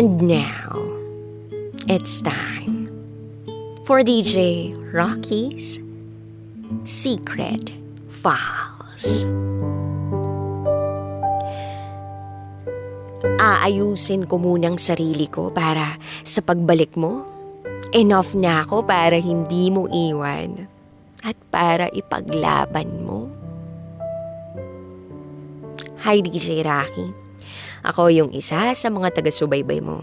And now, it's time for DJ Rocky's Secret Files. Aayusin ko munang sarili ko para sa pagbalik mo. Enough na ako para hindi mo iwan at para ipaglaban mo. Hi DJ Rocky. Ako yung isa sa mga taga-subaybay mo.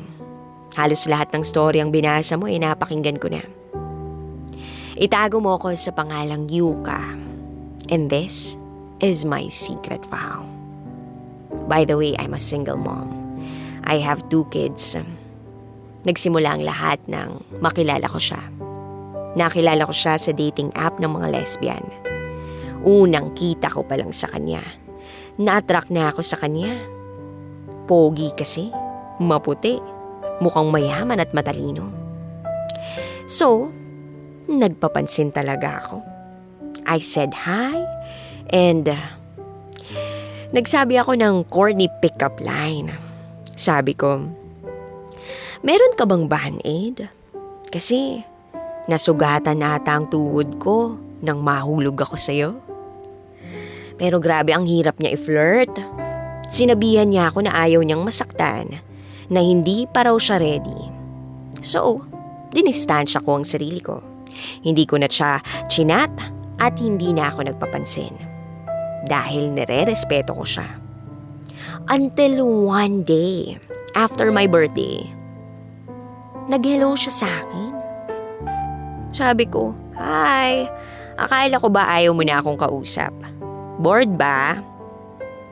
Halos lahat ng story ang binasa mo napakinggan ko na. Itago mo ko sa pangalang Yuka. And this is my secret file. By the way, I'm a single mom. I have 2 kids. Nagsimula ang lahat nang makilala ko siya. Nakilala ko siya sa dating app ng mga lesbian. Unang kita ko pa lang sa kanya. Na-attract na ako sa kanya. Pogi kasi, maputi, mukhang mayaman at matalino. So, nagpapansin talaga ako. I said hi and nagsabi ako ng corny pick-up line. Sabi ko, meron ka bang band-aid? Kasi nasugatan ata ang tuhod ko nang mahulog ako sa'yo. Pero grabe ang hirap niya i-flirt. Sinabihan niya ako na ayaw niyang masaktan, na hindi pa raw siya ready. So, dinistansya ko ang sarili ko. Hindi ko na siya chinat at hindi na ako nagpapansin. Dahil nire-respeto ko siya. Until one day, after my birthday, nag-hello siya sa akin. Sabi ko, hi, akala ko ba ayaw mo na akong kausap? Bored ba?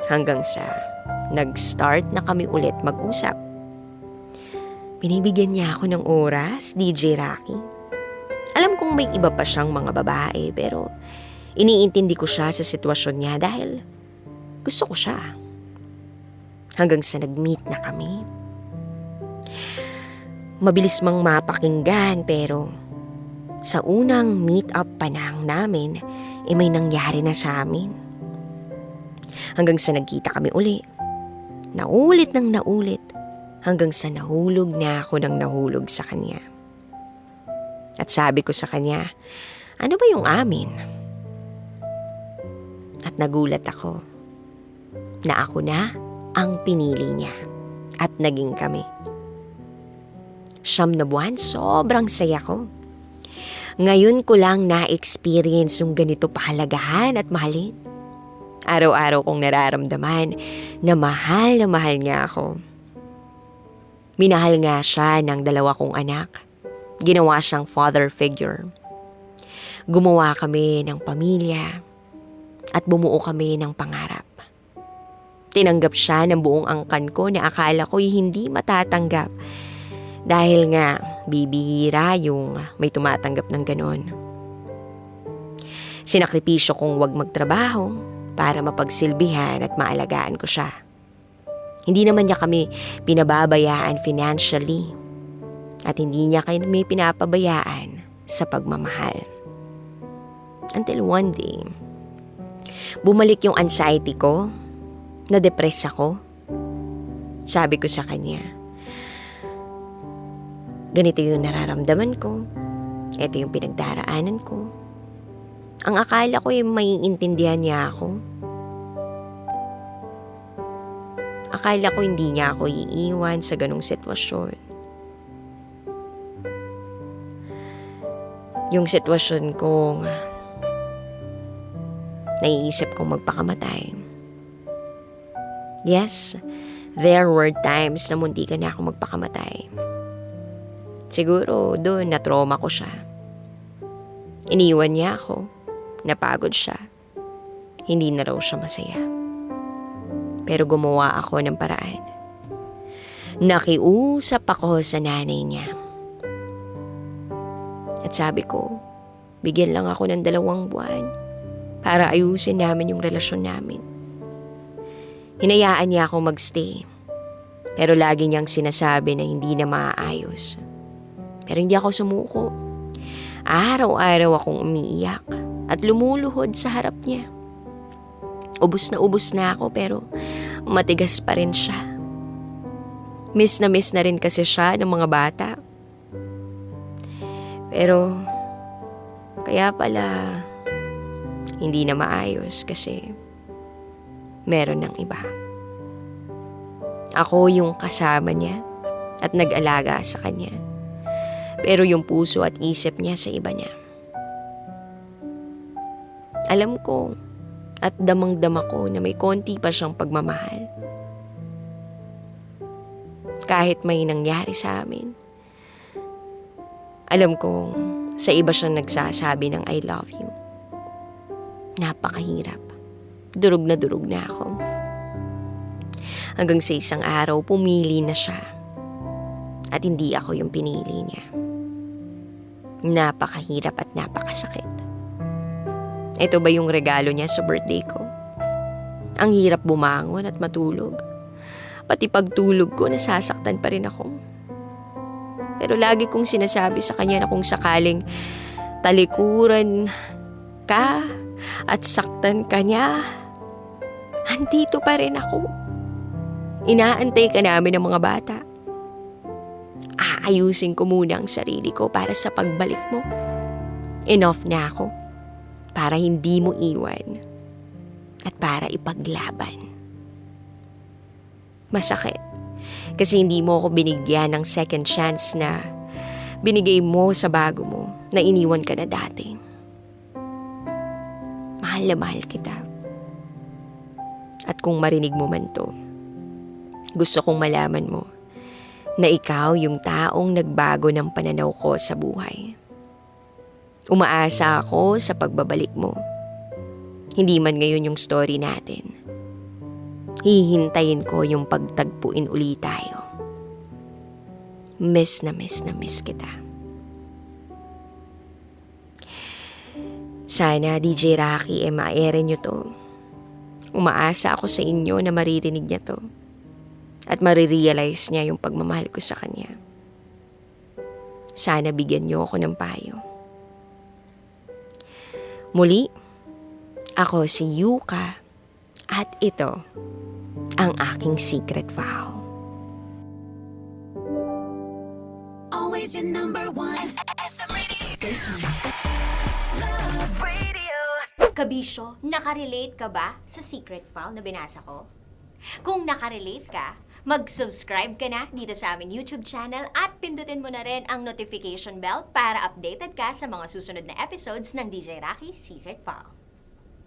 Hanggang sa nag-start na kami ulit mag-usap. Binibigyan niya ako ng oras, DJ Rocky. Alam kong may iba pa siyang mga babae pero iniintindi ko siya sa sitwasyon niya dahil gusto ko siya. Hanggang sa nag-meet na kami. Mabilis mang mapakinggan pero sa unang meet-up pa lang namin may nangyari na sa amin. Hanggang sa nagkita kami uli. Naulit ng naulit. Hanggang sa nahulog na ako ng nahulog sa kanya. At sabi ko sa kanya, ano ba yung amin? At nagulat ako na ako na ang pinili niya. At naging kami. 9 na buwan, sobrang saya ko. Ngayon ko lang na-experience yung ganito pahalagahan at mahalin. Araw-araw kong nararamdaman na mahal niya ako. Minahal nga siya ng 2 kong anak. Ginawa siyang father figure. Gumawa kami ng pamilya at bumuo kami ng pangarap. Tinanggap siya ng buong angkan ko na akala ko'y hindi matatanggap dahil nga bibihira yung may tumatanggap ng ganon. Sinakripisyo kong wag magtrabaho para mapagsilbihan at maalagaan ko siya. Hindi naman niya kami pinababayaan financially at hindi niya kami pinapabayaan sa pagmamahal. Until one day, bumalik yung anxiety ko, na-depress ako. Sabi ko sa kanya, ganito yung nararamdaman ko, ito yung pinagdaraanan ko. Ang akala ko may intindihan niya ako. Akala ko hindi niya ako iiwan sa ganong sitwasyon. Yung sitwasyon kong naiisip kong magpakamatay. Yes, there were times na muntikan na ako magpakamatay. Siguro doon na-trauma ko siya. Iniwan niya ako. Napagod siya. Hindi na raw siya masaya. Pero gumawa ako ng paraan. Nakiusap ako sa nanay niya. At sabi ko, bigyan lang ako ng 2 buwan para ayusin namin yung relasyon namin. Hinayaan niya akong magstay. Pero lagi niyang sinasabi na hindi na maaayos. Pero hindi ako sumuko. Araw-araw akong umiiyak at lumuluhod sa harap niya. Ubus na ako pero matigas pa rin siya. Miss na rin kasi siya ng mga bata. Pero, kaya pala, hindi na maayos kasi meron ng iba. Ako yung kasama niya at nag-alaga sa kanya. Pero yung puso at isip niya sa iba niya. Alam ko at damang-dama ko na may konti pa siyang pagmamahal. Kahit may nangyari sa amin, alam kong sa iba siyang nagsasabi ng I love you. Napakahirap. Durog na ako. Hanggang sa isang araw, pumili na siya. At hindi ako yung pinili niya. Napakahirap at napakasakit. Ito ba yung regalo niya sa birthday ko? Ang hirap bumangon at matulog. Pati pagtulog ko, nasasaktan pa rin ako. Pero lagi kong sinasabi sa kanya na kung sakaling talikuran ka at saktan ka niya, andito pa rin ako. Inaantay ka namin ng mga bata. Aayusin ko muna ang sarili ko para sa pagbalik mo. Enough na ako para hindi mo iwan at para ipaglaban. Masakit kasi hindi mo ako binigyan ng second chance na binigay mo sa bago mo na iniwan ka na dati. Mahal na mahal kita. At kung marinig mo man to, gusto kong malaman mo na ikaw yung taong nagbago ng pananaw ko sa buhay. Umaasa ako sa pagbabalik mo. Hindi man ngayon yung story natin. Hihintayin ko yung pagtagpuin uli tayo. Miss na miss kita. Sana DJ Rocky ma-air nyo to. Umaasa ako sa inyo na maririnig niya to. At marirealize niya yung pagmamahal ko sa kanya. Sana bigyan niyo ako ng payo. Muli, ako si Yuka at ito ang aking secret vow. Always your number one FM radio station. Love Radio. Kabisyo, nakarelate ka ba sa secret file na binasa ko? Kung nakarelate ka, mag-subscribe ka na dito sa aming YouTube channel at pindutin mo na rin ang notification bell para updated ka sa mga susunod na episodes ng DJ Rocky Secret File.